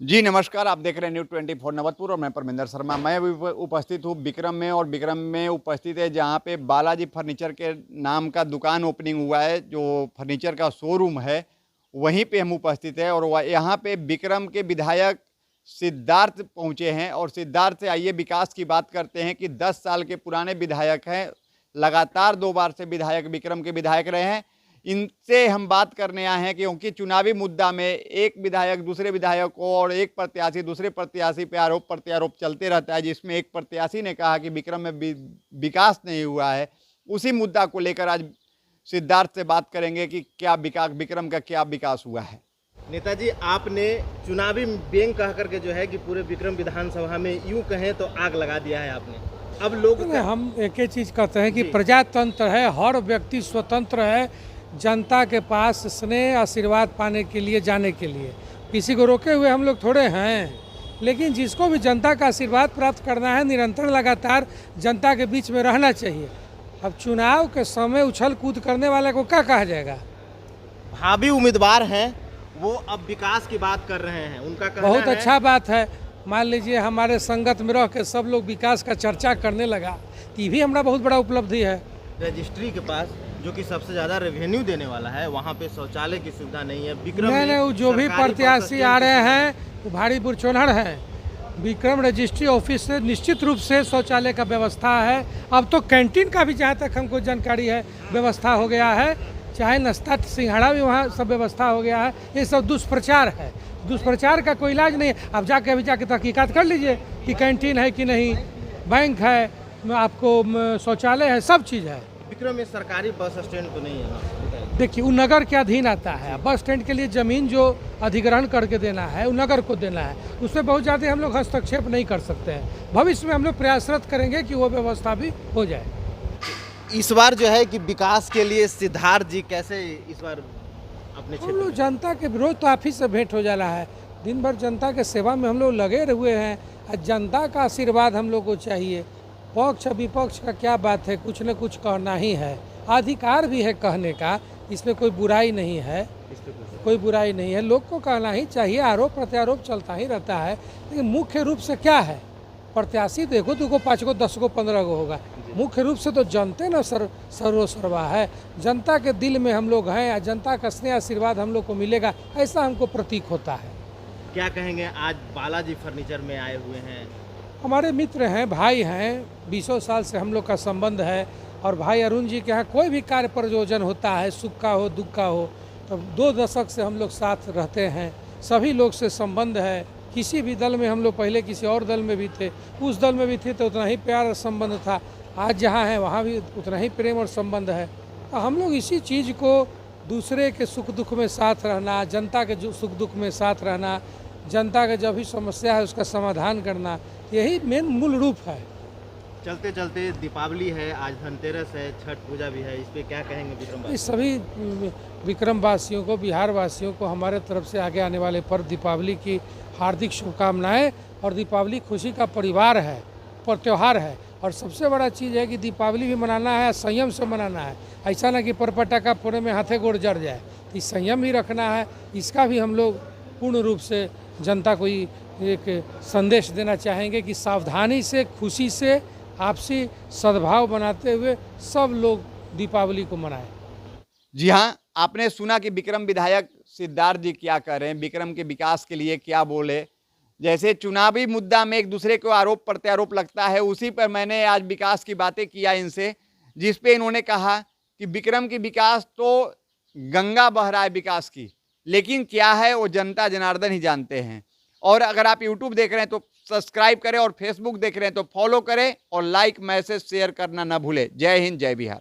जी नमस्कार, आप देख रहे हैं न्यूज़ 24 नवतपुर और मैं परमिंदर शर्मा। मैं अभी उपस्थित हूँ विक्रम में और विक्रम में उपस्थित है जहाँ पे बालाजी फर्नीचर के नाम का दुकान ओपनिंग हुआ है, जो फर्नीचर का शोरूम है वहीं पे हम उपस्थित है। और यहाँ पे विक्रम के विधायक सिद्धार्थ पहुँचे हैं और सिद्धार्थ से आइए विकास की बात करते हैं कि 10 साल के पुराने विधायक हैं, लगातार 2 बार से विधायक विक्रम के विधायक रहे हैं। इनसे हम बात करने आए हैं क्योंकि चुनावी मुद्दा में एक विधायक दूसरे विधायक को और एक प्रत्याशी दूसरे प्रत्याशी पे आरोप प्रत्यारोप चलते रहता है, जिसमें एक प्रत्याशी ने कहा कि विक्रम में विकास नहीं हुआ है। उसी मुद्दा को लेकर आज सिद्धार्थ से बात करेंगे कि क्या विकास विक्रम का क्या विकास हुआ है। नेताजी, आपने चुनावी व्यंग कह करके जो है कि पूरे विक्रम विधानसभा में यूं कहें तो आग लगा दिया है आपने। अब लोग हम एक ही चीज़ कहते हैं कि प्रजातंत्र है, हर व्यक्ति स्वतंत्र है जनता के पास स्नेह आशीर्वाद पाने के लिए जाने के लिए। किसी को रोके हुए हम लोग थोड़े हैं, लेकिन जिसको भी जनता का आशीर्वाद प्राप्त करना है निरंतर लगातार जनता के बीच में रहना चाहिए। अब चुनाव के समय उछल कूद करने वाले को क्या कहा जाएगा। भावी उम्मीदवार हैं वो अब विकास की बात कर रहे हैं, उनका कहना बहुत है। अच्छा बात है। मान लीजिए हमारे संगत में रह के सब लोग विकास का चर्चा करने लगा, ये भी हमारा बहुत बड़ा उपलब्धि है। रजिस्ट्री के पास जो कि सबसे ज़्यादा रेवेन्यू देने वाला है, वहाँ पे शौचालय की सुविधा नहीं है। विक्रम नहीं, जो भी प्रत्याशी आ रहे हैं वो भारी बुरचोनहर हैं। विक्रम रजिस्ट्री ऑफिस से निश्चित रूप से शौचालय का व्यवस्था है। अब तो कैंटीन का भी जहाँ तक हमको जानकारी है व्यवस्था हो गया है, चाहे नाश्ता सिंघाड़ा भी वहाँ सब व्यवस्था हो गया है। ये सब दुष्प्रचार है, दुष्प्रचार का कोई इलाज नहीं है। अब जाके अभी जाके तहकीकात कर लीजिए कि कैंटीन है कि नहीं, बैंक है, आपको शौचालय है, सब चीज़ है। विक्रम में सरकारी बस स्टैंड तो नहीं है ना? देखिए वो नगर के अधीन आता है। बस स्टैंड के लिए ज़मीन जो अधिग्रहण करके देना है वो नगर को देना है, उसमें बहुत ज़्यादा हम लोग हस्तक्षेप नहीं कर सकते हैं। भविष्य में हम लोग प्रयासरत करेंगे कि वो व्यवस्था भी हो जाए। इस बार जो है कि विकास के लिए सिद्धार्थ जी कैसे इस बार अपने हम लोग जनता के विरोध तो आप ही से भेंट हो जाला है। दिन भर जनता के सेवा में हम लोग लगे हुए हैं और जनता का आशीर्वाद हम लोग को चाहिए। पक्ष विपक्ष का क्या बात है, कुछ न कुछ कहना ही है, अधिकार भी है कहने का, इसमें कोई बुराई नहीं है, कोई बुराई नहीं है। लोग को कहना ही चाहिए, आरोप प्रत्यारोप चलता ही रहता है। लेकिन मुख्य रूप से क्या है, प्रत्याशी देखो 2 को 5 को 10 को 15 को होगा, मुख्य रूप से तो जनते न सर्वसर्वा है। जनता के दिल में हम लोग हैं, जनता का स्नेह आशीर्वाद हम लोग को मिलेगा, ऐसा हमको प्रतीक होता है। क्या कहेंगे, आज बालाजी फर्नीचर में आए हुए हैं? हमारे मित्र हैं, भाई हैं, 20 साल से हम लोग का संबंध है। और भाई अरुण जी के यहाँ कोई भी कार्य प्रयोजन होता है, सुख का हो दुख का हो, तो 2 दशक से हम लोग साथ रहते हैं। सभी लोग से संबंध है। किसी भी दल में हम लोग पहले किसी और दल में भी थे, उस दल में भी थे तो उतना ही प्यार और संबंध था। आज जहाँ हैं वहाँ भी उतना ही प्रेम और संबंध है। तो हम लोग इसी चीज़ को, दूसरे के सुख दुख में साथ रहना, जनता के जो सुख दुख में साथ रहना, जनता का जब भी समस्या है उसका समाधान करना, यही मेन मूल रूप है। चलते चलते दीपावली है, आज धनतेरस है, छठ पूजा भी है, इस पे क्या कहेंगे विक्रम? इस सभी विक्रम वासियों को, बिहार वासियों को हमारे तरफ से आगे आने वाले पर्व दीपावली की हार्दिक शुभकामनाएं। और दीपावली खुशी का परिवार है, पर त्यौहार है। और सबसे बड़ा चीज़ है कि दीपावली भी मनाना है, संयम से मनाना है। ऐसा ना कि पर पटाखा फोड़ने में हाथे गोड़ जड़ जाए, तो संयम ही रखना है। इसका भी हम लोग पूर्ण रूप से जनता को एक संदेश देना चाहेंगे कि सावधानी से, खुशी से, आपसी सद्भाव बनाते हुए सब लोग दीपावली को मनाएं। जी हाँ, आपने सुना कि विक्रम विधायक सिद्धार्थ जी क्या कह रहे हैं, विक्रम के विकास के लिए क्या बोले। जैसे चुनावी मुद्दा में एक दूसरे को आरोप प्रत्यारोप लगता है, उसी पर मैंने आज विकास की बातें किया इनसे, जिस पे इन्होंने कहा कि विक्रम की विकास तो गंगा बह रहा है विकास की, लेकिन क्या है वो जनता जनार्दन ही जानते हैं। और अगर आप यूट्यूब देख रहे हैं तो सब्सक्राइब करें और फेसबुक देख रहे हैं तो फॉलो करें और लाइक मैसेज शेयर करना ना भूलें। जय हिंद, जय बिहार।